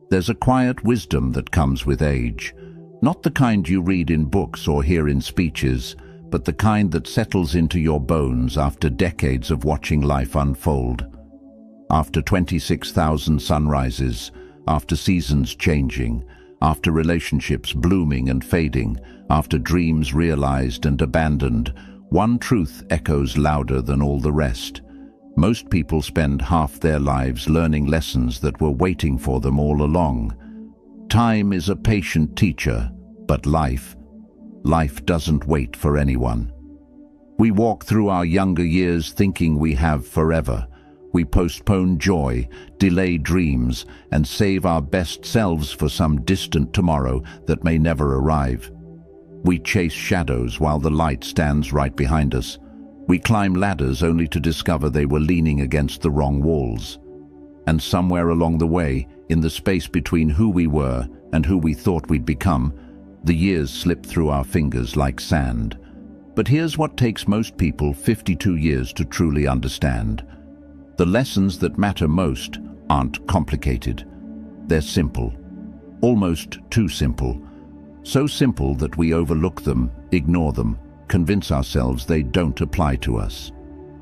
There's a quiet wisdom that comes with age, not the kind you read in books or hear in speeches, but the kind that settles into your bones after decades of watching life unfold. After 26,000 sunrises, after seasons changing, after relationships blooming and fading, after dreams realized and abandoned, one truth echoes louder than all the rest. Most people spend half their lives learning lessons that were waiting for them all along. Time is a patient teacher, but life doesn't wait for anyone. We walk through our younger years thinking we have forever. We postpone joy, delay dreams, and save our best selves for some distant tomorrow that may never arrive. We chase shadows while the light stands right behind us. We climb ladders only to discover they were leaning against the wrong walls. And somewhere along the way, in the space between who we were and who we thought we'd become, the years slip through our fingers like sand. But here's what takes most people 52 years to truly understand. The lessons that matter most aren't complicated. They're simple, almost too simple. So simple that we overlook them, ignore them, convince ourselves they don't apply to us.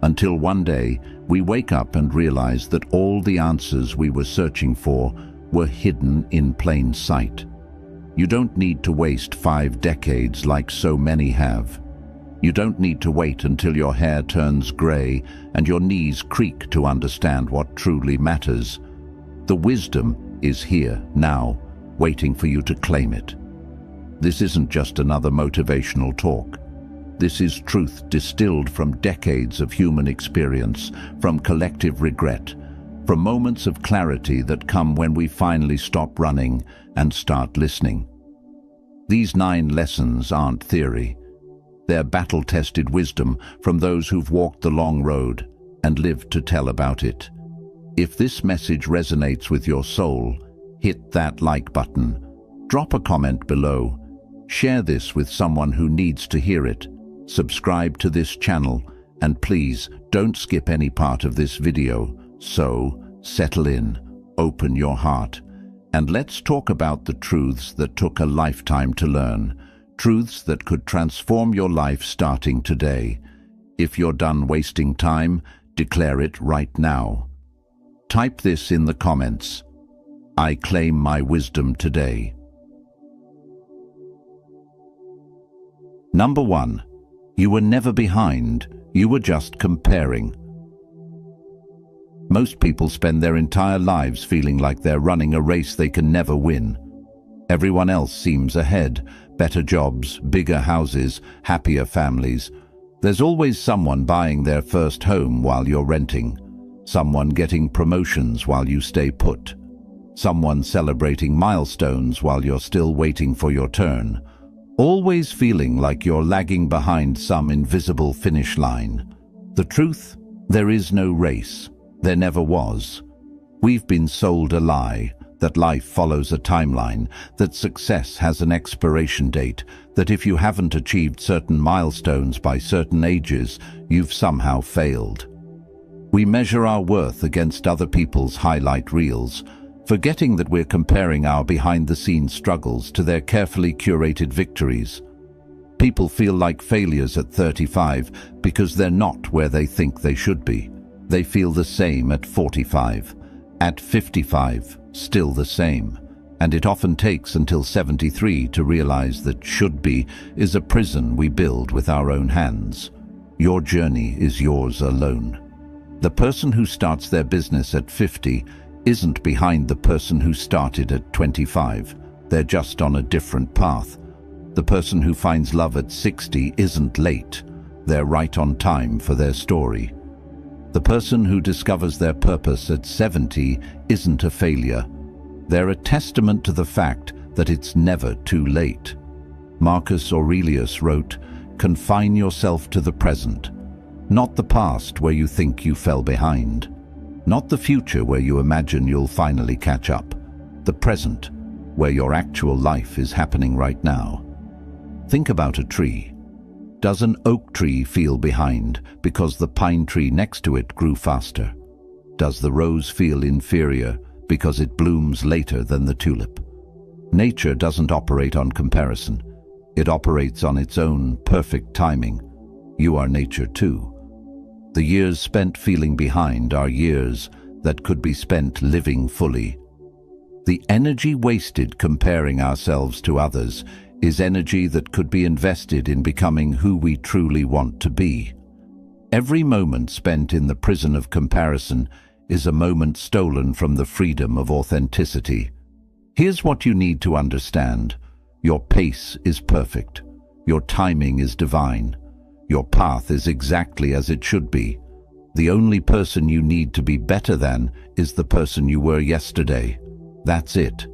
Until one day, we wake up and realize that all the answers we were searching for were hidden in plain sight. You don't need to waste 5 decades like so many have. You don't need to wait until your hair turns gray and your knees creak to understand what truly matters. The wisdom is here, now, waiting for you to claim it. This isn't just another motivational talk. This is truth distilled from decades of human experience, from collective regret, from moments of clarity that come when we finally stop running and start listening. These 9 lessons aren't theory. They're battle-tested wisdom from those who've walked the long road and lived to tell about it. If this message resonates with your soul, hit that like button. Drop a comment below. Share this with someone who needs to hear it. Subscribe to this channel, and please don't skip any part of this video. So, settle in, open your heart, and let's talk about the truths that took a lifetime to learn. Truths that could transform your life starting today. If you're done wasting time, declare it right now. Type this in the comments. I claim my wisdom today. Number 1. You were never behind, you were just comparing. Most people spend their entire lives feeling like they're running a race they can never win. Everyone else seems ahead. Better jobs, bigger houses, happier families. There's always someone buying their first home while you're renting. Someone getting promotions while you stay put. Someone celebrating milestones while you're still waiting for your turn. Always feeling like you're lagging behind some invisible finish line. The truth? There is no race. There never was. We've been sold a lie, that life follows a timeline, that success has an expiration date, that if you haven't achieved certain milestones by certain ages, you've somehow failed. We measure our worth against other people's highlight reels, forgetting that we're comparing our behind-the-scenes struggles to their carefully curated victories. People feel like failures at 35 because they're not where they think they should be. They feel the same at 45. At 55, still the same. And it often takes until 73 to realize that should be is a prison we build with our own hands. Your journey is yours alone. The person who starts their business at 50 isn't behind the person who started at 25. They're just on a different path. The person who finds love at 60 isn't late. They're right on time for their story. The person who discovers their purpose at 70 isn't a failure. They're a testament to the fact that it's never too late. Marcus Aurelius wrote, "Confine yourself to the present, not the past where you think you fell behind. Not the future where you imagine you'll finally catch up. The present, where your actual life is happening right now." Think about a tree. Does an oak tree feel behind because the pine tree next to it grew faster? Does the rose feel inferior because it blooms later than the tulip. Nature doesn't operate on comparison. It operates on its own perfect timing. You are nature too. The years spent feeling behind are years that could be spent living fully. The energy wasted comparing ourselves to others is energy that could be invested in becoming who we truly want to be. Every moment spent in the prison of comparison is a moment stolen from the freedom of authenticity. Here's what you need to understand. Your pace is perfect. Your timing is divine. Your path is exactly as it should be. The only person you need to be better than is the person you were yesterday. That's it.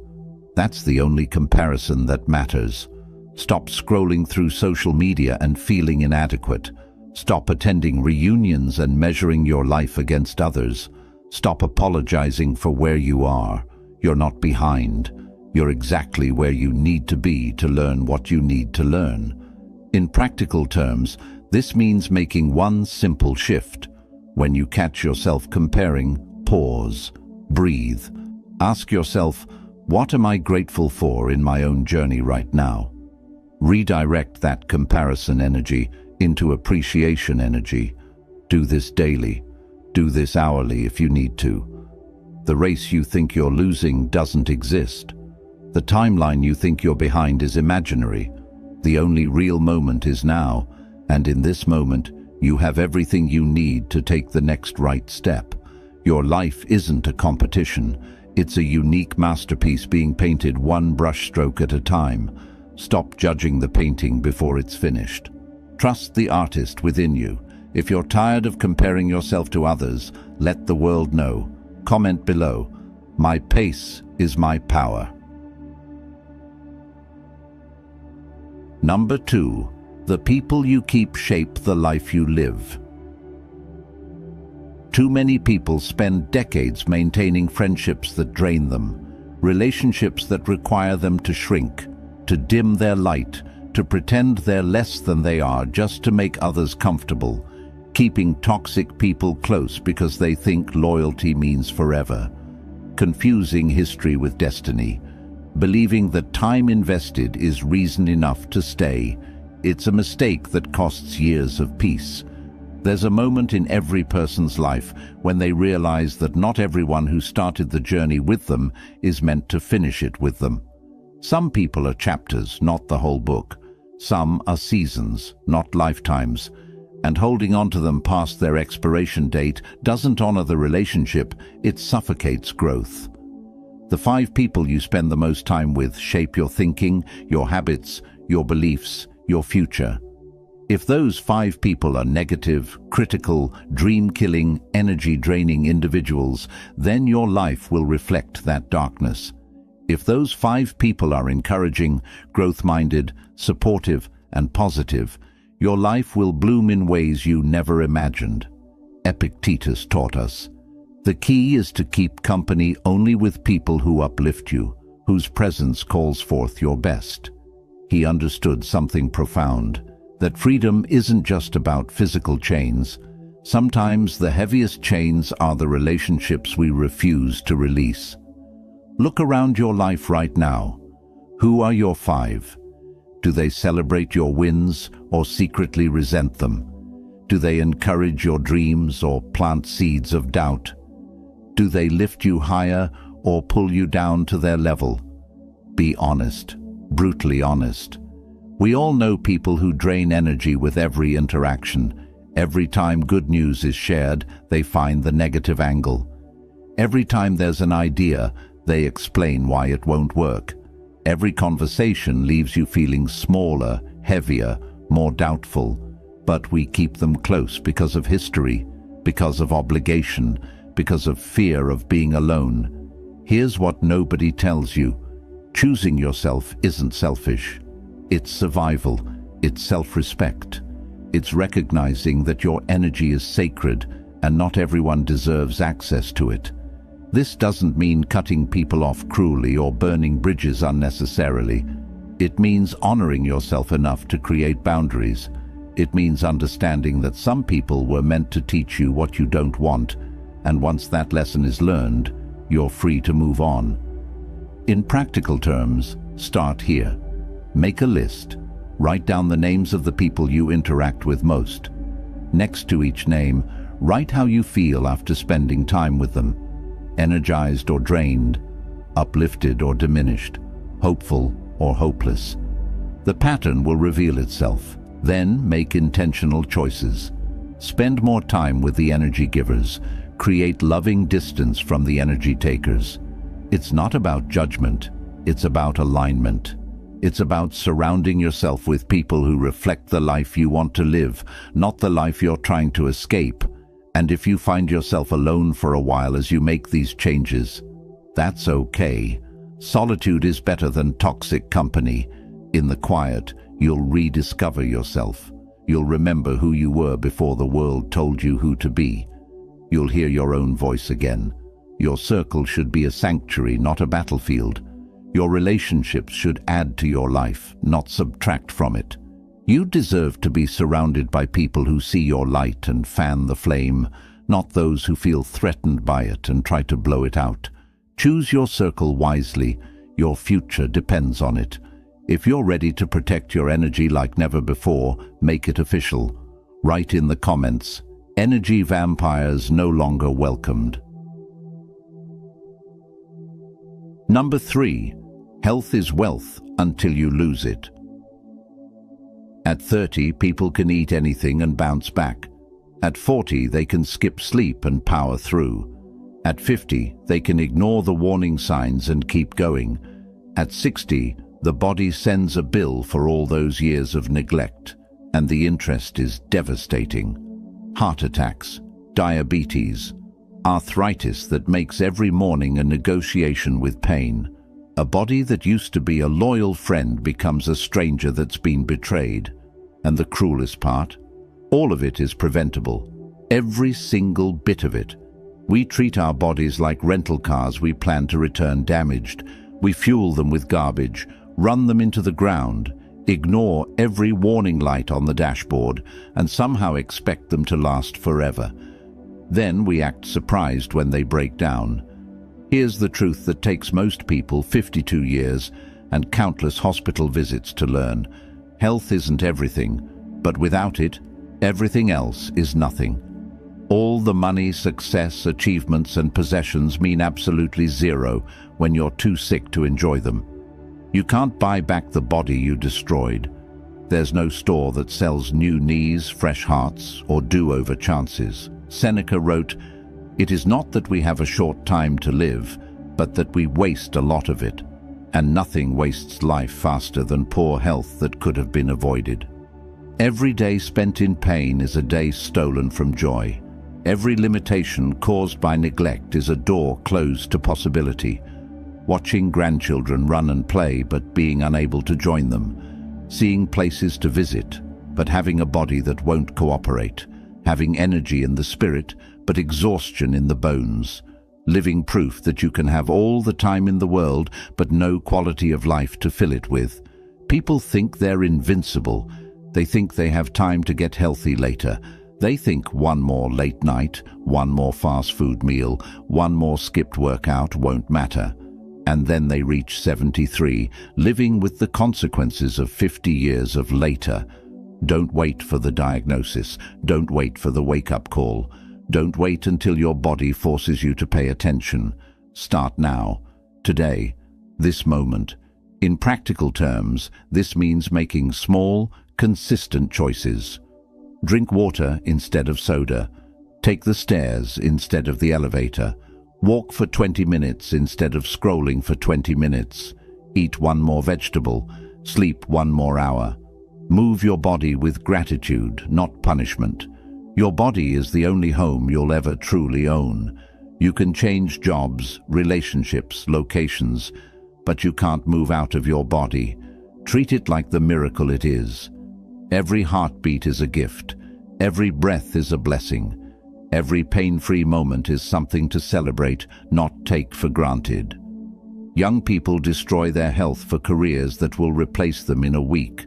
That's the only comparison that matters. Stop scrolling through social media and feeling inadequate. Stop attending reunions and measuring your life against others. Stop apologizing for where you are. You're not behind. You're exactly where you need to be to learn what you need to learn. In practical terms, this means making one simple shift. When you catch yourself comparing, pause, breathe. Ask yourself, what am I grateful for in my own journey right now? Redirect that comparison energy into appreciation energy. Do this daily. Do this hourly if you need to. The race you think you're losing doesn't exist. The timeline you think you're behind is imaginary. The only real moment is now, and in this moment, you have everything you need to take the next right step. Your life isn't a competition. It's a unique masterpiece being painted one brushstroke at a time. Stop judging the painting before it's finished. Trust the artist within you. If you're tired of comparing yourself to others, let the world know. Comment below. My pace is my power. Number 2. The people you keep shape the life you live. Too many people spend decades maintaining friendships that drain them, relationships that require them to shrink, to dim their light, to pretend they're less than they are just to make others comfortable, keeping toxic people close because they think loyalty means forever, confusing history with destiny, believing that time invested is reason enough to stay. It's a mistake that costs years of peace. There's a moment in every person's life when they realize that not everyone who started the journey with them is meant to finish it with them. Some people are chapters, not the whole book. Some are seasons, not lifetimes. And holding on to them past their expiration date doesn't honor the relationship, it suffocates growth. The 5 people you spend the most time with shape your thinking, your habits, your beliefs, your future. If those 5 people are negative, critical, dream-killing, energy-draining individuals, then your life will reflect that darkness. If those 5 people are encouraging, growth-minded, supportive, and positive, your life will bloom in ways you never imagined. Epictetus taught us, the key is to keep company only with people who uplift you, whose presence calls forth your best. He understood something profound, that freedom isn't just about physical chains. Sometimes the heaviest chains are the relationships we refuse to release. Look around your life right now. Who are your 5? Do they celebrate your wins or secretly resent them? Do they encourage your dreams or plant seeds of doubt? Do they lift you higher or pull you down to their level? Be honest, brutally honest. We all know people who drain energy with every interaction. Every time good news is shared, they find the negative angle. Every time there's an idea, they explain why it won't work. Every conversation leaves you feeling smaller, heavier, more doubtful. But we keep them close because of history, because of obligation, because of fear of being alone. Here's what nobody tells you. Choosing yourself isn't selfish. It's survival, it's self-respect. It's recognizing that your energy is sacred and not everyone deserves access to it. This doesn't mean cutting people off cruelly or burning bridges unnecessarily. It means honoring yourself enough to create boundaries. It means understanding that some people were meant to teach you what you don't want, and once that lesson is learned, you're free to move on. In practical terms, start here. Make a list. Write down the names of the people you interact with most. Next to each name, write how you feel after spending time with them. Energized or drained, uplifted or diminished, hopeful or hopeless. The pattern will reveal itself. Then make intentional choices. Spend more time with the energy givers. Create loving distance from the energy takers. It's not about judgment, it's about alignment. It's about surrounding yourself with people who reflect the life you want to live, not the life you're trying to escape. And if you find yourself alone for a while as you make these changes, that's okay. Solitude is better than toxic company. In the quiet, you'll rediscover yourself. You'll remember who you were before the world told you who to be. You'll hear your own voice again. Your circle should be a sanctuary, not a battlefield. Your relationships should add to your life, not subtract from it. You deserve to be surrounded by people who see your light and fan the flame, not those who feel threatened by it and try to blow it out. Choose your circle wisely. Your future depends on it. If you're ready to protect your energy like never before, make it official. Write in the comments, "Energy vampires no longer welcomed." Number 3. Health is wealth until you lose it. At 30, people can eat anything and bounce back. At 40, they can skip sleep and power through. At 50, they can ignore the warning signs and keep going. At 60, the body sends a bill for all those years of neglect, and the interest is devastating. Heart attacks, diabetes, arthritis that makes every morning a negotiation with pain. A body that used to be a loyal friend becomes a stranger that's been betrayed. And the cruelest part? All of it is preventable. Every single bit of it. We treat our bodies like rental cars we plan to return damaged. We fuel them with garbage, run them into the ground, ignore every warning light on the dashboard, and somehow expect them to last forever. Then we act surprised when they break down. Here's the truth that takes most people 52 years and countless hospital visits to learn. Health isn't everything, but without it, everything else is nothing. All the money, success, achievements, and possessions mean absolutely zero when you're too sick to enjoy them. You can't buy back the body you destroyed. There's no store that sells new knees, fresh hearts, or do-over chances. Seneca wrote, "It is not that we have a short time to live, but that we waste a lot of it. And nothing wastes life faster than poor health that could have been avoided." Every day spent in pain is a day stolen from joy. Every limitation caused by neglect is a door closed to possibility. Watching grandchildren run and play but being unable to join them. Seeing places to visit, but having a body that won't cooperate. Having energy in the spirit, but exhaustion in the bones. Living proof that you can have all the time in the world, but no quality of life to fill it with. People think they're invincible. They think they have time to get healthy later. They think one more late night, one more fast food meal, one more skipped workout won't matter. And then they reach 73, living with the consequences of 50 years of later. Don't wait for the diagnosis. Don't wait for the wake-up call. Don't wait until your body forces you to pay attention. Start now, today, this moment. In practical terms, this means making small, consistent choices. Drink water instead of soda. Take the stairs instead of the elevator. Walk for 20 minutes instead of scrolling for 20 minutes. Eat one more vegetable. Sleep one more hour. Move your body with gratitude, not punishment. Your body is the only home you'll ever truly own. You can change jobs, relationships, locations, but you can't move out of your body. Treat it like the miracle it is. Every heartbeat is a gift. Every breath is a blessing. Every pain-free moment is something to celebrate, not take for granted. Young people destroy their health for careers that will replace them in a week.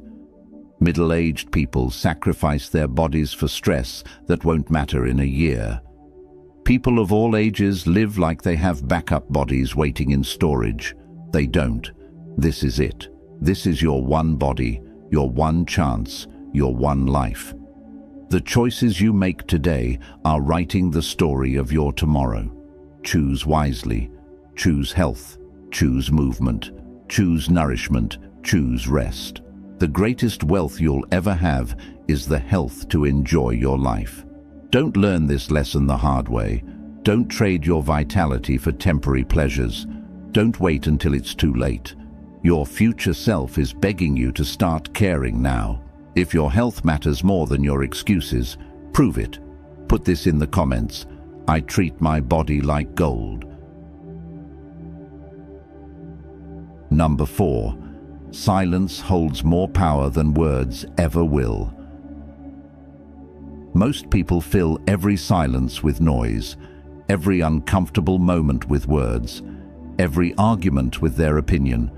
Middle-aged people sacrifice their bodies for stress that won't matter in a year. People of all ages live like they have backup bodies waiting in storage. They don't. This is it. This is your one body, your one chance, your one life. The choices you make today are writing the story of your tomorrow. Choose wisely. Choose health. Choose movement. Choose nourishment. Choose rest. The greatest wealth you'll ever have is the health to enjoy your life. Don't learn this lesson the hard way. Don't trade your vitality for temporary pleasures. Don't wait until it's too late. Your future self is begging you to start caring now. If your health matters more than your excuses, prove it. Put this in the comments. I treat my body like gold. Number 4. Silence holds more power than words ever will. Most people fill every silence with noise, every uncomfortable moment with words, every argument with their opinion,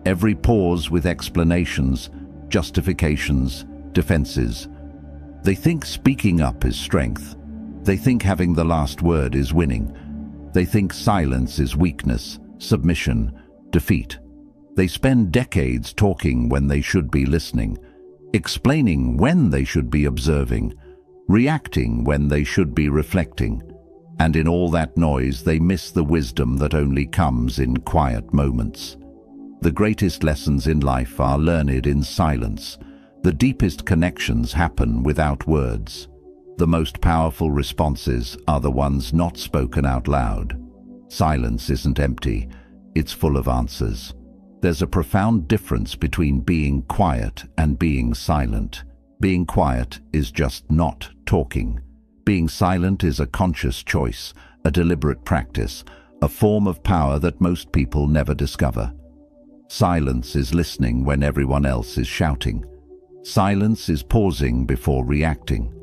every pause with explanations, justifications, defenses. They think speaking up is strength. They think having the last word is winning. They think silence is weakness, submission, defeat. They spend decades talking when they should be listening, explaining when they should be observing, reacting when they should be reflecting. And in all that noise, they miss the wisdom that only comes in quiet moments. The greatest lessons in life are learned in silence. The deepest connections happen without words. The most powerful responses are the ones not spoken out loud. Silence isn't empty, it's full of answers. There's a profound difference between being quiet and being silent. Being quiet is just not talking. Being silent is a conscious choice, a deliberate practice, a form of power that most people never discover. Silence is listening when everyone else is shouting. Silence is pausing before reacting.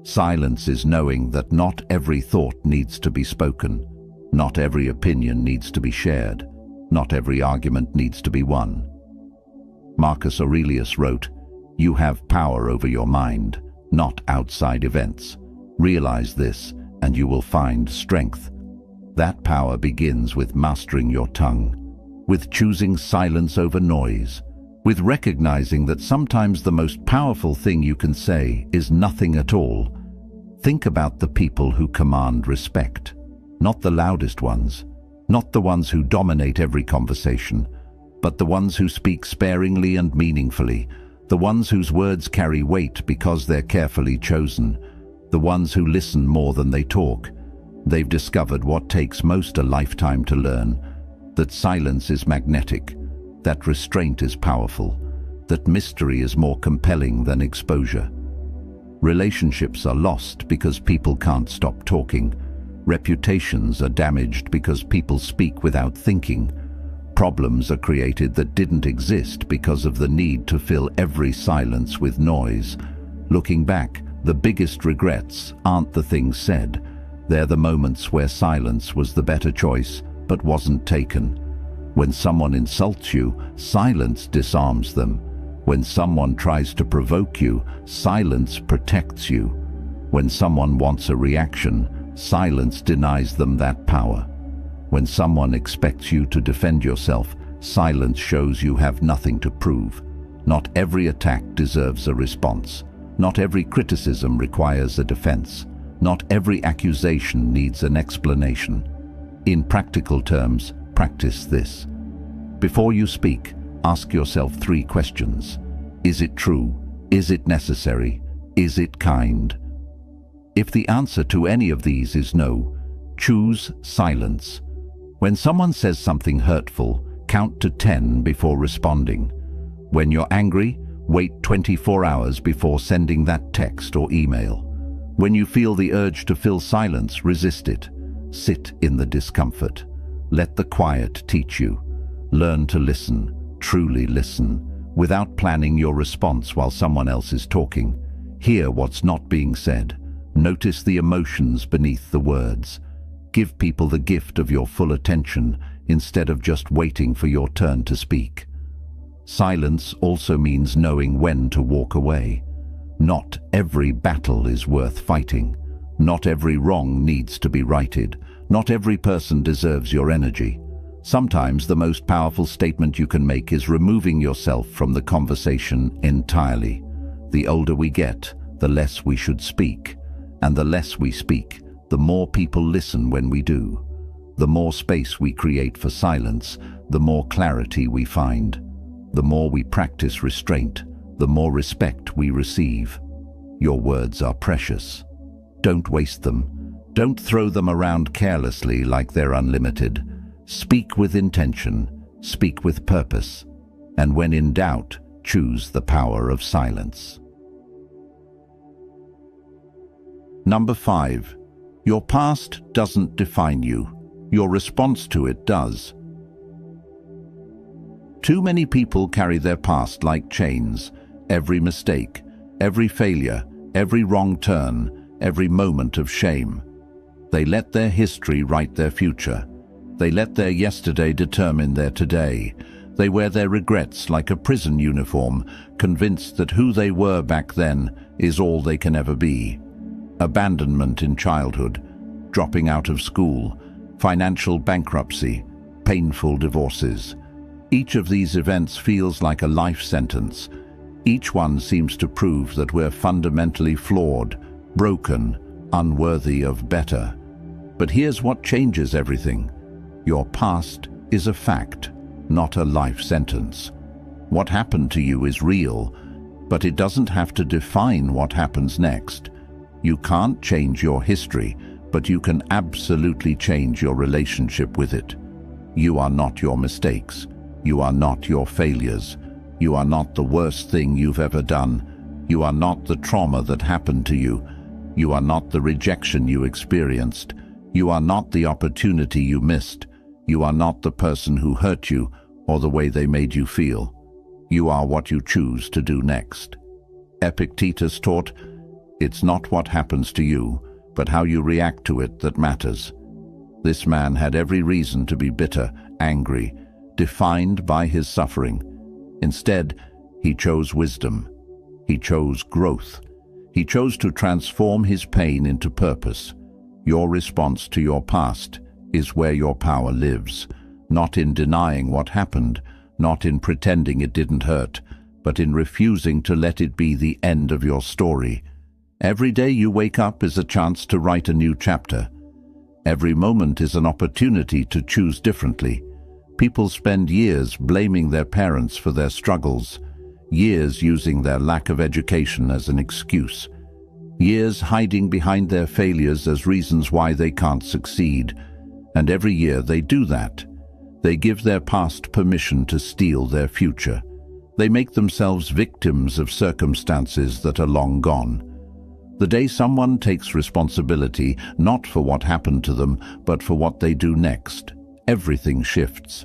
Silence is knowing that not every thought needs to be spoken. Not every opinion needs to be shared. Not every argument needs to be won. Marcus Aurelius wrote, "You have power over your mind, not outside events. Realize this, and you will find strength." That power begins with mastering your tongue, with choosing silence over noise, with recognizing that sometimes the most powerful thing you can say is nothing at all. Think about the people who command respect, not the loudest ones, not the ones who dominate every conversation, but the ones who speak sparingly and meaningfully, the ones whose words carry weight because they're carefully chosen, the ones who listen more than they talk. They've discovered what takes most a lifetime to learn, that silence is magnetic, that restraint is powerful, that mystery is more compelling than exposure. Relationships are lost because people can't stop talking. Reputations are damaged because people speak without thinking. Problems are created that didn't exist because of the need to fill every silence with noise. Looking back, the biggest regrets aren't the things said. They're the moments where silence was the better choice, but wasn't taken. When someone insults you, silence disarms them. When someone tries to provoke you, silence protects you. When someone wants a reaction, silence denies them that power. When someone expects you to defend yourself, silence shows you have nothing to prove. Not every attack deserves a response. Not every criticism requires a defense. Not every accusation needs an explanation. In practical terms, practice this. Before you speak, ask yourself 3 questions. Is it true? Is it necessary? Is it kind? If the answer to any of these is no, choose silence. When someone says something hurtful, count to 10 before responding. When you're angry, wait 24 hours before sending that text or email. When you feel the urge to fill silence, resist it. Sit in the discomfort. Let the quiet teach you. Learn to listen, truly listen, without planning your response while someone else is talking. Hear what's not being said. Notice the emotions beneath the words. Give people the gift of your full attention instead of just waiting for your turn to speak. Silence also means knowing when to walk away. Not every battle is worth fighting. Not every wrong needs to be righted. Not every person deserves your energy. Sometimes the most powerful statement you can make is removing yourself from the conversation entirely. The older we get, the less we should speak. And the less we speak, the more people listen when we do. The more space we create for silence, the more clarity we find. The more we practice restraint, the more respect we receive. Your words are precious. Don't waste them. Don't throw them around carelessly like they're unlimited. Speak with intention, speak with purpose, and when in doubt, choose the power of silence. Number 5. Your past doesn't define you. Your response to it does. Too many people carry their past like chains. Every mistake, every failure, every wrong turn, every moment of shame. They let their history write their future. They let their yesterday determine their today. They wear their regrets like a prison uniform, convinced that who they were back then is all they can ever be. Abandonment in childhood, dropping out of school, financial bankruptcy, painful divorces. Each of these events feels like a life sentence. Each one seems to prove that we're fundamentally flawed, broken, unworthy of better. But here's what changes everything. Your past is a fact, not a life sentence. What happened to you is real, but it doesn't have to define what happens next. You can't change your history, but you can absolutely change your relationship with it. You are not your mistakes. You are not your failures. You are not the worst thing you've ever done. You are not the trauma that happened to you. You are not the rejection you experienced. You are not the opportunity you missed. You are not the person who hurt you or the way they made you feel. You are what you choose to do next. Epictetus taught, it's not what happens to you, but how you react to it that matters. This man had every reason to be bitter, angry, defined by his suffering. Instead, he chose wisdom. He chose growth. He chose to transform his pain into purpose. Your response to your past is where your power lives, not in denying what happened, not in pretending it didn't hurt, but in refusing to let it be the end of your story. Every day you wake up is a chance to write a new chapter. Every moment is an opportunity to choose differently. People spend years blaming their parents for their struggles, years using their lack of education as an excuse, years hiding behind their failures as reasons why they can't succeed. And every year they do that. They give their past permission to steal their future. They make themselves victims of circumstances that are long gone. The day someone takes responsibility, not for what happened to them, but for what they do next, everything shifts.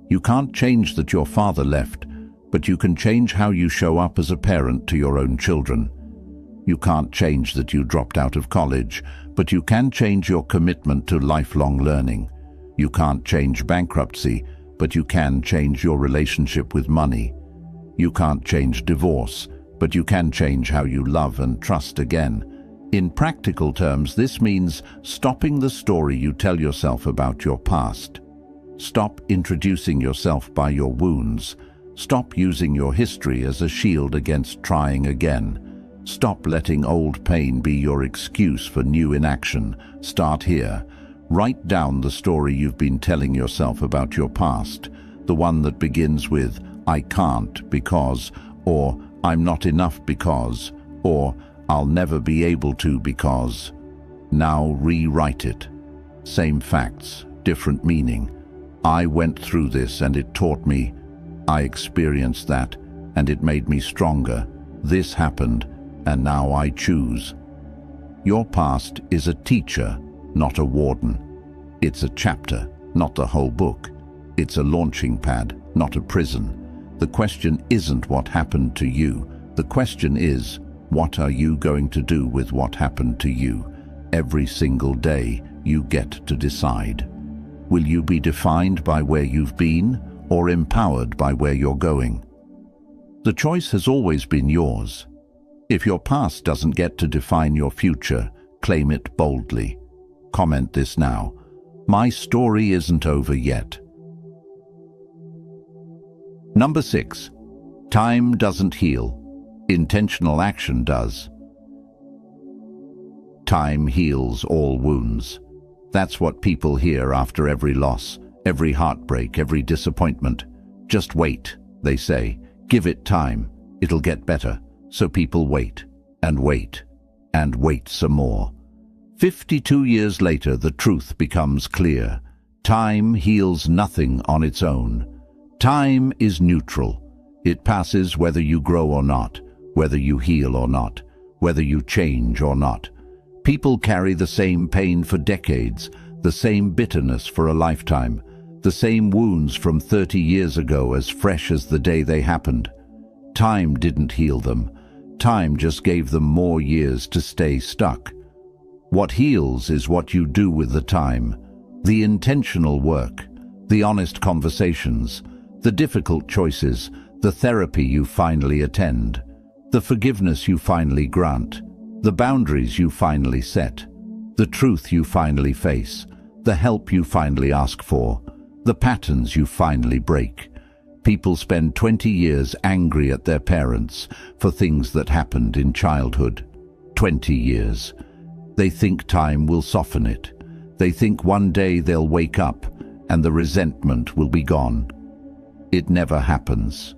You can't change that your father left, but you can change how you show up as a parent to your own children. You can't change that you dropped out of college, but you can change your commitment to lifelong learning. You can't change bankruptcy, but you can change your relationship with money. You can't change divorce, but you can change how you love and trust again. In practical terms, this means stopping the story you tell yourself about your past. Stop introducing yourself by your wounds. Stop using your history as a shield against trying again. Stop letting old pain be your excuse for new inaction. Start here. Write down the story you've been telling yourself about your past, the one that begins with, I can't because, or I'm not enough because, or I'll never be able to because. Now rewrite it. Same facts, different meaning. I went through this and it taught me. I experienced that and it made me stronger. This happened and now I choose. Your past is a teacher, not a warden. It's a chapter, not the whole book. It's a launching pad, not a prison. The question isn't what happened to you. The question is, what are you going to do with what happened to you? Every single day, you get to decide. Will you be defined by where you've been or empowered by where you're going? The choice has always been yours. If your past doesn't get to define your future, Claim it boldly. Comment this now. My story isn't over yet. Number 6. Time doesn't heal. Intentional action does. Time heals all wounds. That's what people hear after every loss, every heartbreak, every disappointment. Just wait, they say. Give it time. It'll get better. So people wait, and wait, and wait some more. 52 years later, the truth becomes clear. Time heals nothing on its own. Time is neutral. It passes whether you grow or not, whether you heal or not, whether you change or not. People carry the same pain for decades, the same bitterness for a lifetime, the same wounds from 30 years ago as fresh as the day they happened. Time didn't heal them. Time just gave them more years to stay stuck. What heals is what you do with the time, the intentional work, the honest conversations, the difficult choices, the therapy you finally attend, the forgiveness you finally grant, the boundaries you finally set, the truth you finally face, the help you finally ask for, the patterns you finally break. People spend 20 years angry at their parents for things that happened in childhood. 20 years. They think time will soften it. They think one day they'll wake up and the resentment will be gone. It never happens.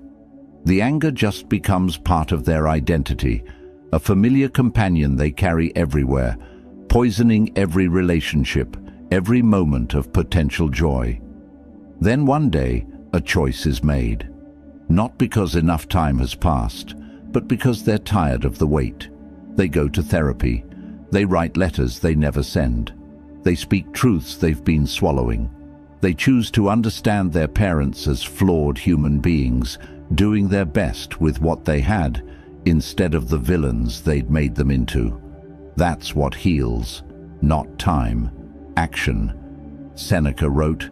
The anger just becomes part of their identity, a familiar companion they carry everywhere, poisoning every relationship, every moment of potential joy. Then one day, a choice is made. Not because enough time has passed, but because they're tired of the wait. They go to therapy. They write letters they never send. They speak truths they've been swallowing. They choose to understand their parents as flawed human beings, doing their best with what they had, instead of the villains they'd made them into. That's what heals, not time, action. Seneca wrote,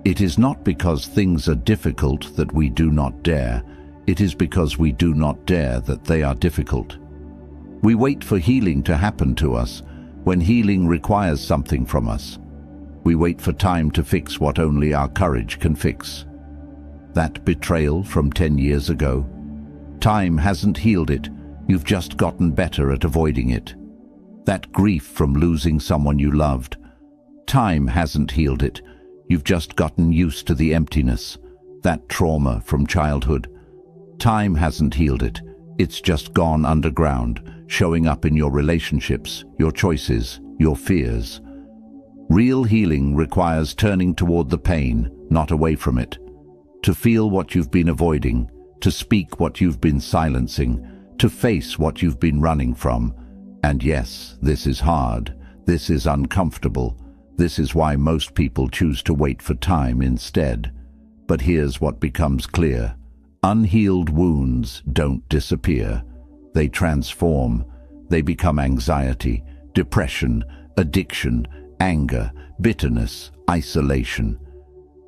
"It is not because things are difficult that we do not dare. It is because we do not dare that they are difficult." We wait for healing to happen to us, when healing requires something from us. We wait for time to fix what only our courage can fix. That betrayal from 10 years ago? Time hasn't healed it. You've just gotten better at avoiding it. That grief from losing someone you loved? Time hasn't healed it. You've just gotten used to the emptiness. That trauma from childhood? Time hasn't healed it. It's just gone underground, showing up in your relationships, your choices, your fears. Real healing requires turning toward the pain, not away from it. To feel what you've been avoiding, to speak what you've been silencing, to face what you've been running from. And yes, this is hard. This is uncomfortable. This is why most people choose to wait for time instead. But here's what becomes clear. Unhealed wounds don't disappear. They transform. They become anxiety, depression, addiction, anger, bitterness, isolation.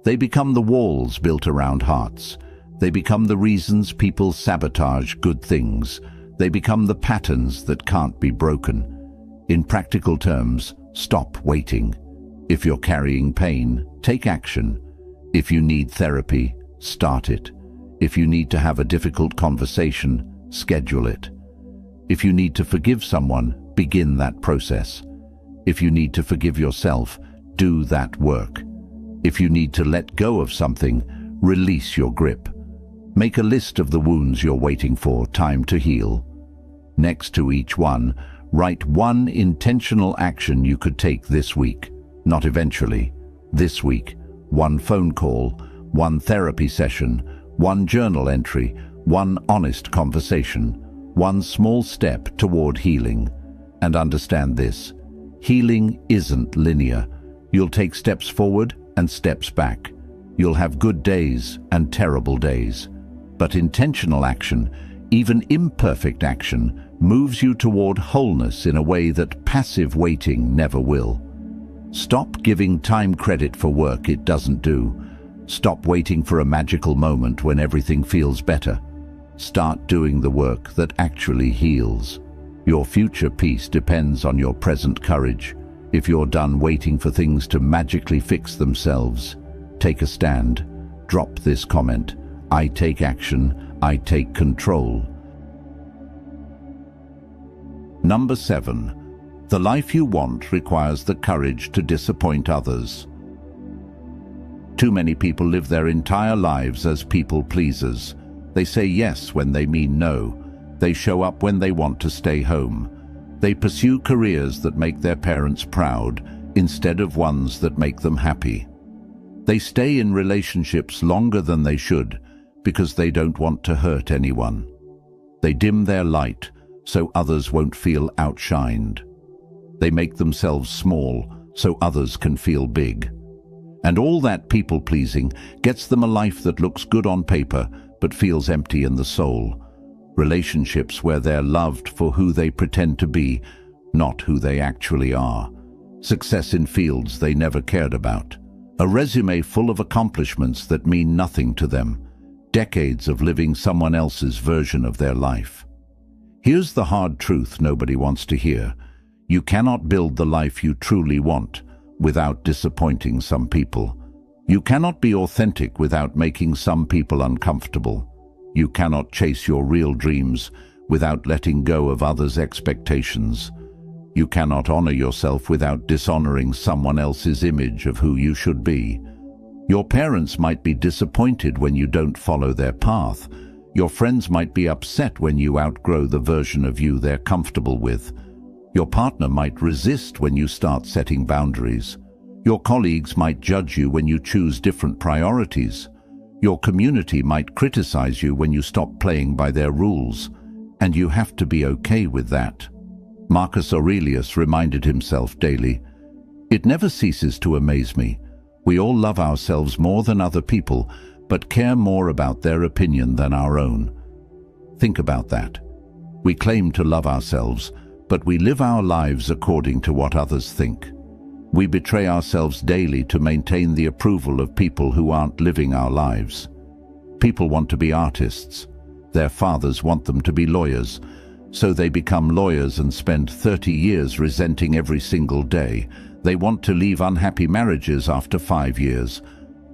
They become the walls built around hearts. They become the reasons people sabotage good things. They become the patterns that can't be broken. In practical terms, stop waiting. If you're carrying pain, take action. If you need therapy, start it. If you need to have a difficult conversation, schedule it. If you need to forgive someone, begin that process. If you need to forgive yourself, do that work. If you need to let go of something, release your grip. Make a list of the wounds you're waiting for time to heal. Next to each one, write one intentional action you could take this week, not eventually. This week, one phone call, one therapy session, one journal entry, one honest conversation, one small step toward healing. And understand this, healing isn't linear. You'll take steps forward and steps back. You'll have good days and terrible days. But intentional action, even imperfect action, moves you toward wholeness in a way that passive waiting never will. Stop giving time credit for work it doesn't do. Stop waiting for a magical moment when everything feels better. Start doing the work that actually heals. Your future peace depends on your present courage. If you're done waiting for things to magically fix themselves, take a stand. Drop this comment: I take action, I take control. Number 7. The life you want requires the courage to disappoint others. Too many people live their entire lives as people pleasers. They say yes when they mean no. They show up when they want to stay home. They pursue careers that make their parents proud instead of ones that make them happy. They stay in relationships longer than they should because they don't want to hurt anyone. They dim their light so others won't feel outshined. They make themselves small so others can feel big. And all that people-pleasing gets them a life that looks good on paper but feels empty in the soul. Relationships where they're loved for who they pretend to be, not who they actually are. Success in fields they never cared about. A resume full of accomplishments that mean nothing to them. Decades of living someone else's version of their life. Here's the hard truth nobody wants to hear. You cannot build the life you truly want without disappointing some people. You cannot be authentic without making some people uncomfortable. You cannot chase your real dreams without letting go of others' expectations. You cannot honor yourself without dishonoring someone else's image of who you should be. Your parents might be disappointed when you don't follow their path. Your friends might be upset when you outgrow the version of you they're comfortable with. Your partner might resist when you start setting boundaries. Your colleagues might judge you when you choose different priorities. Your community might criticize you when you stop playing by their rules. And you have to be okay with that. Marcus Aurelius reminded himself daily, "It never ceases to amaze me. We all love ourselves more than other people, but care more about their opinion than our own." Think about that. We claim to love ourselves, but we live our lives according to what others think. We betray ourselves daily to maintain the approval of people who aren't living our lives. People want to be artists. Their fathers want them to be lawyers, so they become lawyers and spend 30 years resenting every single day. They want to leave unhappy marriages after 5 years.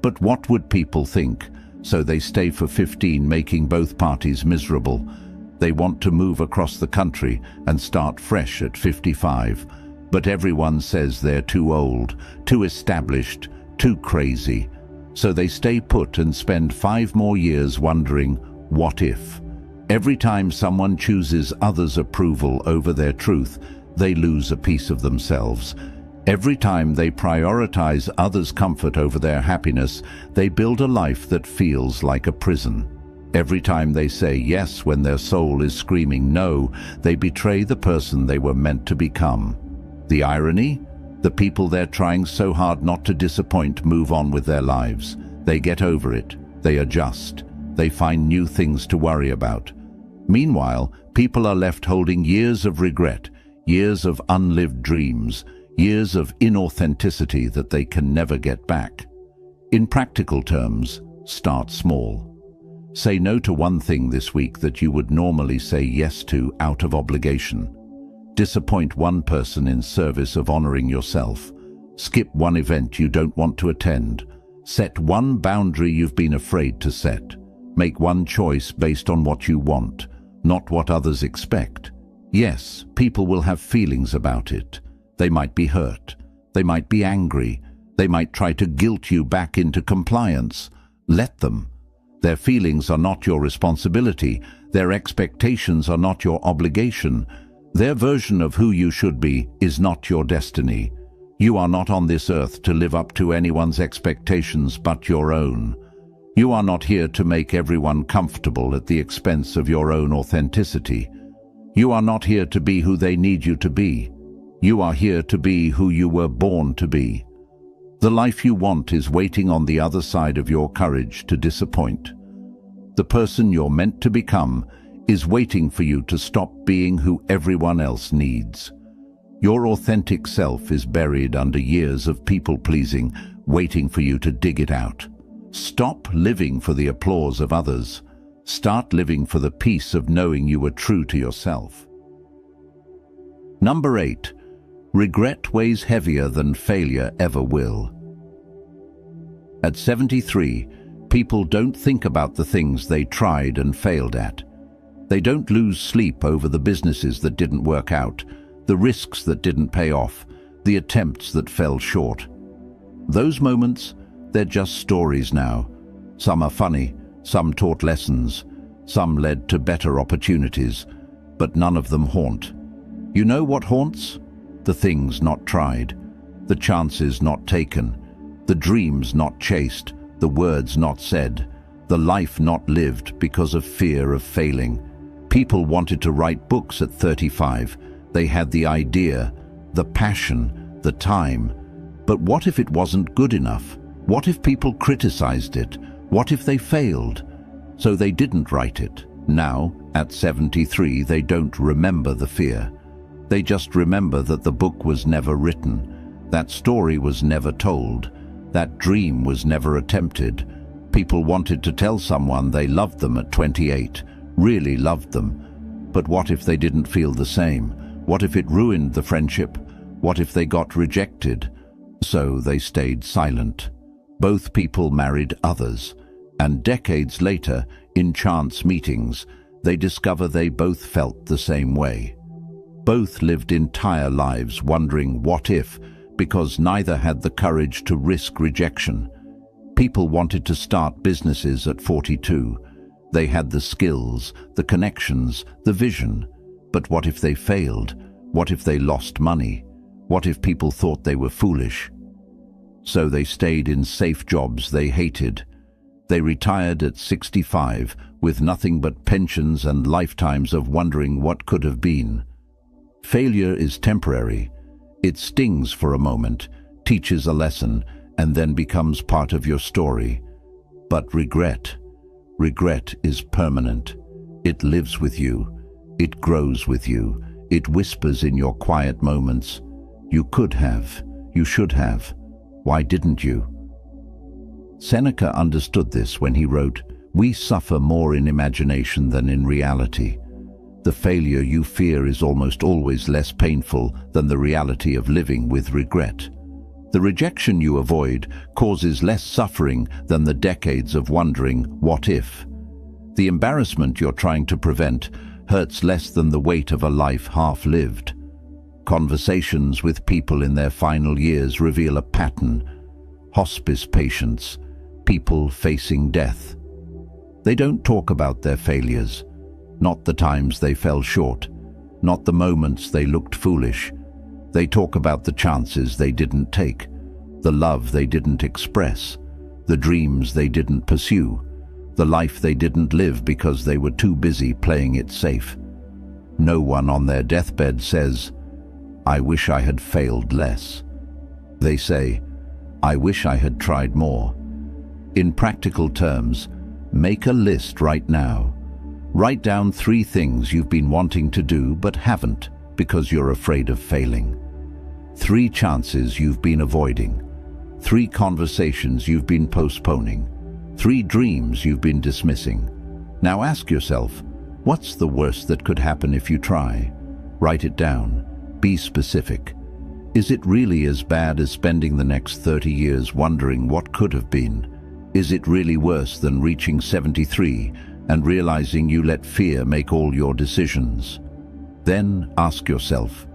But what would people think? So they stay for 15, making both parties miserable. They want to move across the country and start fresh at 55. But everyone says they're too old, too established, too crazy. So they stay put and spend 5 more years wondering, what if? Every time someone chooses others' approval over their truth, they lose a piece of themselves. Every time they prioritize others' comfort over their happiness, they build a life that feels like a prison. Every time they say yes when their soul is screaming no, they betray the person they were meant to become. The irony? The people they're trying so hard not to disappoint move on with their lives. They get over it. They adjust. They find new things to worry about. Meanwhile, people are left holding years of regret, years of unlived dreams, years of inauthenticity that they can never get back. In practical terms, start small. Say no to one thing this week that you would normally say yes to out of obligation. Disappoint one person in service of honoring yourself. Skip one event you don't want to attend. Set one boundary you've been afraid to set. Make one choice based on what you want, not what others expect. Yes, people will have feelings about it. They might be hurt. They might be angry. They might try to guilt you back into compliance. Let them. Their feelings are not your responsibility. Their expectations are not your obligation. Their version of who you should be is not your destiny. You are not on this earth to live up to anyone's expectations but your own. You are not here to make everyone comfortable at the expense of your own authenticity. You are not here to be who they need you to be. You are here to be who you were born to be. The life you want is waiting on the other side of your courage to disappoint. The person you're meant to become is waiting for you to stop being who everyone else needs. Your authentic self is buried under years of people-pleasing, waiting for you to dig it out. Stop living for the applause of others. Start living for the peace of knowing you are true to yourself. Number 8. Regret weighs heavier than failure ever will. At 73, people don't think about the things they tried and failed at. They don't lose sleep over the businesses that didn't work out, the risks that didn't pay off, the attempts that fell short. Those moments, they're just stories now. Some are funny, some taught lessons, some led to better opportunities, but none of them haunt. You know what haunts? The things not tried, the chances not taken, the dreams not chased, the words not said, the life not lived because of fear of failing. People wanted to write books at 35. They had the idea, the passion, the time. But what if it wasn't good enough? What if people criticized it? What if they failed? So they didn't write it. Now, at 73, they don't remember the fear. They just remember that the book was never written, that story was never told, that dream was never attempted. People wanted to tell someone they loved them at 28, really loved them. But what if they didn't feel the same? What if it ruined the friendship? What if they got rejected? So they stayed silent. Both people married others, and decades later, in chance meetings, they discover they both felt the same way. Both lived entire lives wondering what if, because neither had the courage to risk rejection. People wanted to start businesses at 42. They had the skills, the connections, the vision. But what if they failed? What if they lost money? What if people thought they were foolish? So they stayed in safe jobs they hated. They retired at 65 with nothing but pensions and lifetimes of wondering what could have been. Failure is temporary. It stings for a moment, teaches a lesson, and then becomes part of your story. But regret is permanent. It lives with you. It grows with you. It whispers in your quiet moments. You could have. You should have. Why didn't you? Seneca understood this when he wrote, "We suffer more in imagination than in reality." The failure you fear is almost always less painful than the reality of living with regret. The rejection you avoid causes less suffering than the decades of wondering, what if? The embarrassment you're trying to prevent hurts less than the weight of a life half-lived. Conversations with people in their final years reveal a pattern. Hospice patients, people facing death. They don't talk about their failures. Not the times they fell short, not the moments they looked foolish. They talk about the chances they didn't take, the love they didn't express, the dreams they didn't pursue, the life they didn't live because they were too busy playing it safe. No one on their deathbed says, "I wish I had failed less." They say, "I wish I had tried more." In practical terms, make a list right now. Write down 3 things you've been wanting to do but haven't because you're afraid of failing. 3 chances you've been avoiding. 3 conversations you've been postponing. 3 dreams you've been dismissing. Now ask yourself, what's the worst that could happen if you try? Write it down. Be specific. Is it really as bad as spending the next 30 years wondering what could have been? Is it really worse than reaching 73 and realizing you let fear make all your decisions? Then ask yourself,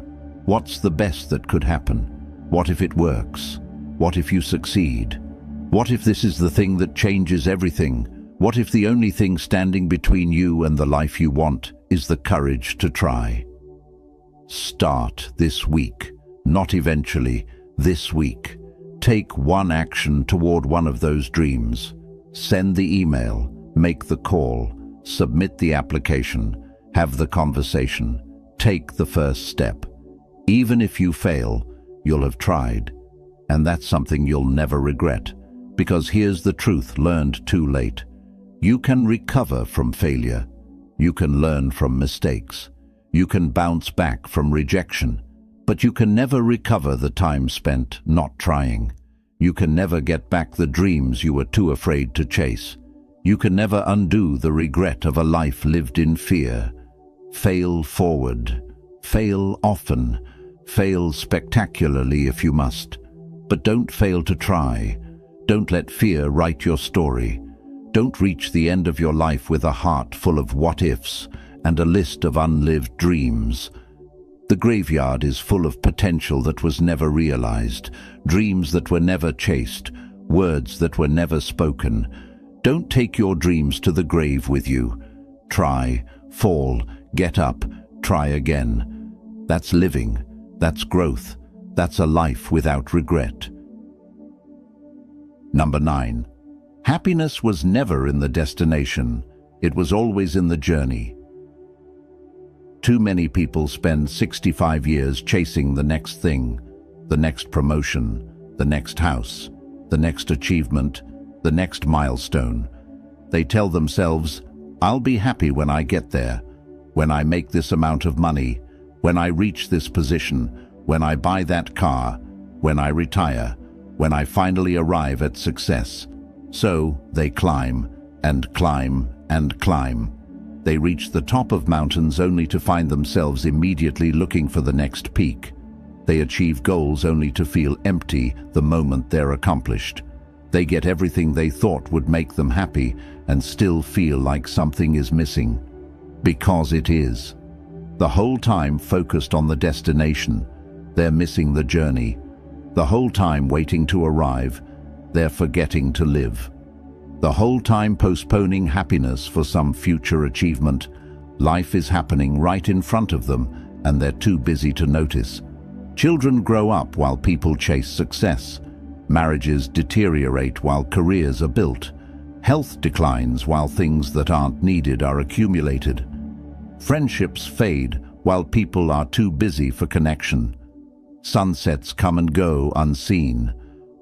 what's the best that could happen? What if it works? What if you succeed? What if this is the thing that changes everything? What if the only thing standing between you and the life you want is the courage to try? Start this week, not eventually, this week. Take one action toward one of those dreams. Send the email. Make the call, submit the application, have the conversation, take the first step. Even if you fail, you'll have tried. And that's something you'll never regret, because here's the truth learned too late. You can recover from failure. You can learn from mistakes. You can bounce back from rejection. But you can never recover the time spent not trying. You can never get back the dreams you were too afraid to chase. You can never undo the regret of a life lived in fear. Fail forward. Fail often. Fail spectacularly if you must. But don't fail to try. Don't let fear write your story. Don't reach the end of your life with a heart full of what-ifs and a list of unlived dreams. The graveyard is full of potential that was never realized, dreams that were never chased, words that were never spoken. Don't take your dreams to the grave with you. Try, fall, get up, try again. That's living. That's growth. That's a life without regret. Number 9. Happiness was never in the destination. It was always in the journey. Too many people spend 65 years chasing the next thing, the next promotion, the next house, the next achievement, the next milestone. They tell themselves, "I'll be happy when I get there, when I make this amount of money, when I reach this position, when I buy that car, when I retire, when I finally arrive at success." So they climb and climb and climb. They reach the top of mountains only to find themselves immediately looking for the next peak. They achieve goals only to feel empty the moment they're accomplished. They get everything they thought would make them happy and still feel like something is missing. Because it is. The whole time focused on the destination, they're missing the journey. The whole time waiting to arrive, they're forgetting to live. The whole time postponing happiness for some future achievement, life is happening right in front of them and they're too busy to notice. Children grow up while people chase success. Marriages deteriorate while careers are built. Health declines while things that aren't needed are accumulated. Friendships fade while people are too busy for connection. Sunsets come and go unseen.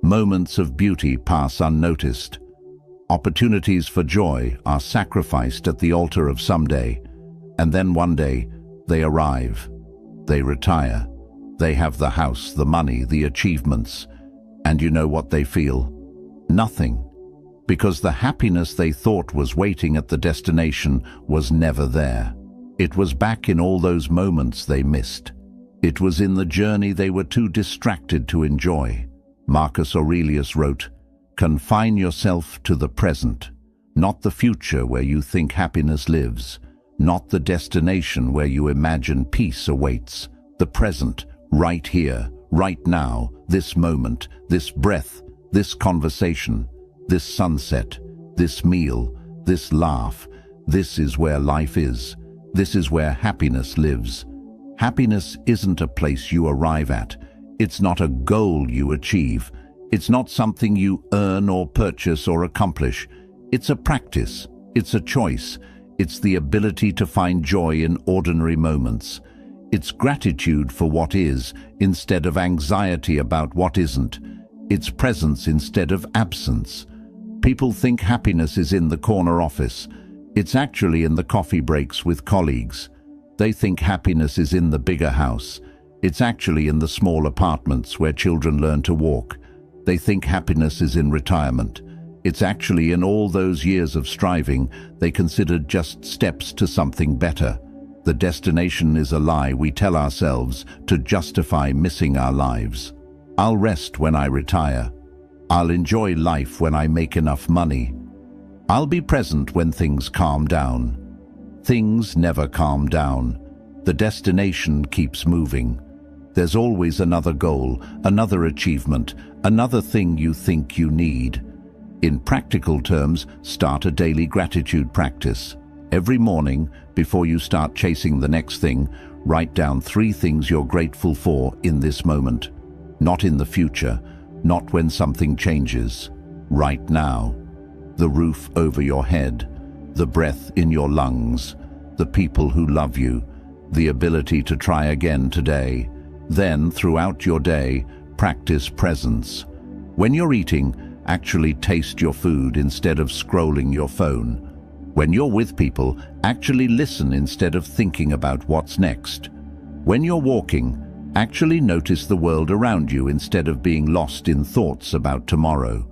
Moments of beauty pass unnoticed. Opportunities for joy are sacrificed at the altar of someday, and then one day they arrive. They retire. They have the house, the money, the achievements, and you know what they feel? Nothing. Because the happiness they thought was waiting at the destination was never there. It was back in all those moments they missed. It was in the journey they were too distracted to enjoy. Marcus Aurelius wrote, "Confine yourself to the present, not the future where you think happiness lives, not the destination where you imagine peace awaits. The present, right here, right now, this moment, this breath, this conversation, this sunset, this meal, this laugh. This is where life is. This is where happiness lives. Happiness isn't a place you arrive at. It's not a goal you achieve. It's not something you earn or purchase or accomplish. It's a practice. It's a choice. It's the ability to find joy in ordinary moments. It's gratitude for what is instead of anxiety about what isn't. It's presence instead of absence. People think happiness is in the corner office. It's actually in the coffee breaks with colleagues. They think happiness is in the bigger house. It's actually in the small apartments where children learn to walk. They think happiness is in retirement. It's actually in all those years of striving they considered just steps to something better. The destination is a lie we tell ourselves to justify missing our lives. I'll rest when I retire. I'll enjoy life when I make enough money. I'll be present when things calm down. Things never calm down. The destination keeps moving. There's always another goal, another achievement, another thing you think you need. In practical terms, start a daily gratitude practice. Every morning, before you start chasing the next thing, write down 3 things you're grateful for in this moment. Not in the future, not when something changes. Right now. The roof over your head, the breath in your lungs, the people who love you, the ability to try again today. Then, throughout your day, practice presence. When you're eating, actually taste your food instead of scrolling your phone. When you're with people, actually listen instead of thinking about what's next. When you're walking, actually notice the world around you instead of being lost in thoughts about tomorrow.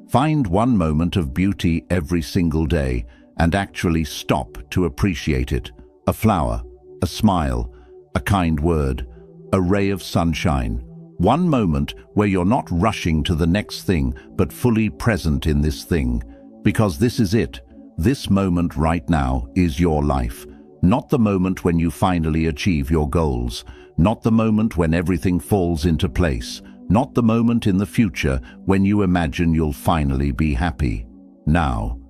Find one moment of beauty every single day and actually stop to appreciate it. A flower, a smile, a kind word, a ray of sunshine. One moment where you're not rushing to the next thing, but fully present in this thing. Because this is it. This moment right now is your life. Not the moment when you finally achieve your goals. Not the moment when everything falls into place. Not the moment in the future when you imagine you'll finally be happy. Now.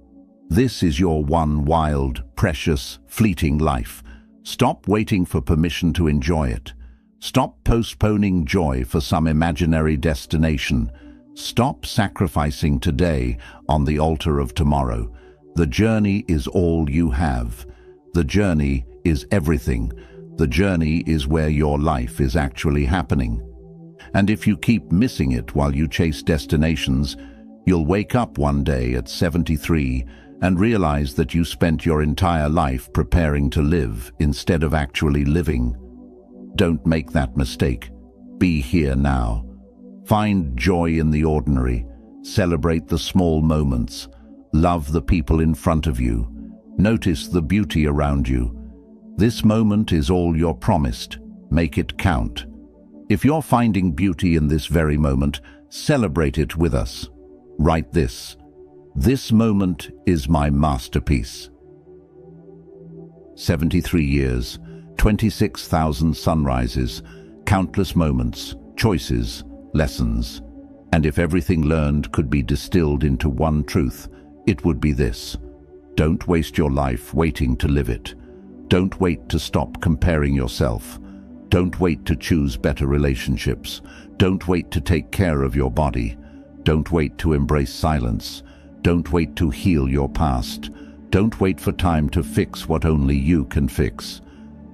This is your one wild, precious, fleeting life. Stop waiting for permission to enjoy it. Stop postponing joy for some imaginary destination. Stop sacrificing today on the altar of tomorrow. The journey is all you have. The journey is everything. The journey is where your life is actually happening. And if you keep missing it while you chase destinations, you'll wake up one day at 73 and realize that you spent your entire life preparing to live instead of actually living. Don't make that mistake. Be here now. Find joy in the ordinary. Celebrate the small moments. Love the people in front of you. Notice the beauty around you. This moment is all you're promised. Make it count. If you're finding beauty in this very moment, celebrate it with us. Write this. This moment is my masterpiece. 73 years, 26,000 sunrises, countless moments, choices, lessons. And if everything learned could be distilled into one truth, it would be this. Don't waste your life waiting to live it. Don't wait to stop comparing yourself. Don't wait to choose better relationships. Don't wait to take care of your body. Don't wait to embrace silence. Don't wait to heal your past. Don't wait for time to fix what only you can fix.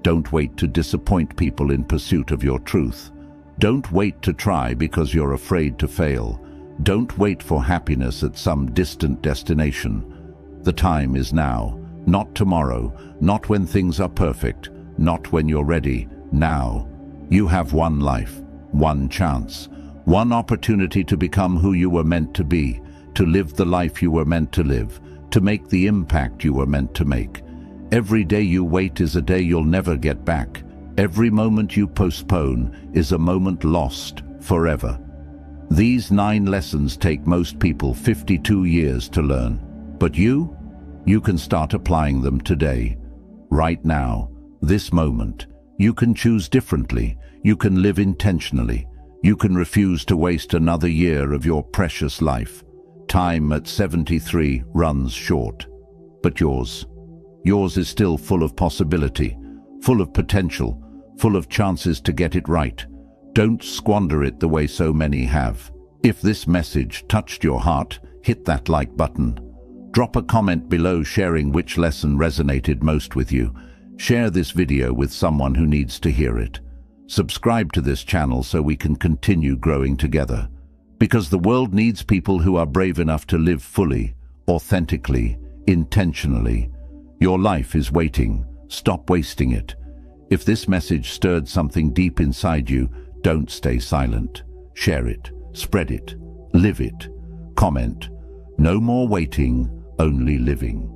Don't wait to disappoint people in pursuit of your truth. Don't wait to try because you're afraid to fail. Don't wait for happiness at some distant destination. The time is now, not tomorrow, not when things are perfect, not when you're ready, now. You have one life, one chance, one opportunity to become who you were meant to be, to live the life you were meant to live, to make the impact you were meant to make. Every day you wait is a day you'll never get back. Every moment you postpone is a moment lost forever. These 9 lessons take most people 52 years to learn. But you can start applying them today. Right now, this moment. You can choose differently. You can live intentionally. You can refuse to waste another year of your precious life. Time at 73 runs short. But yours is still full of possibility, full of potential, full of chances to get it right. Don't squander it the way so many have. If this message touched your heart, hit that like button. Drop a comment below sharing which lesson resonated most with you. Share this video with someone who needs to hear it. Subscribe to this channel so we can continue growing together. Because the world needs people who are brave enough to live fully, authentically, intentionally. Your life is waiting. Stop wasting it. If this message stirred something deep inside you, don't stay silent. Share it, spread it, live it, comment. No more waiting, only living.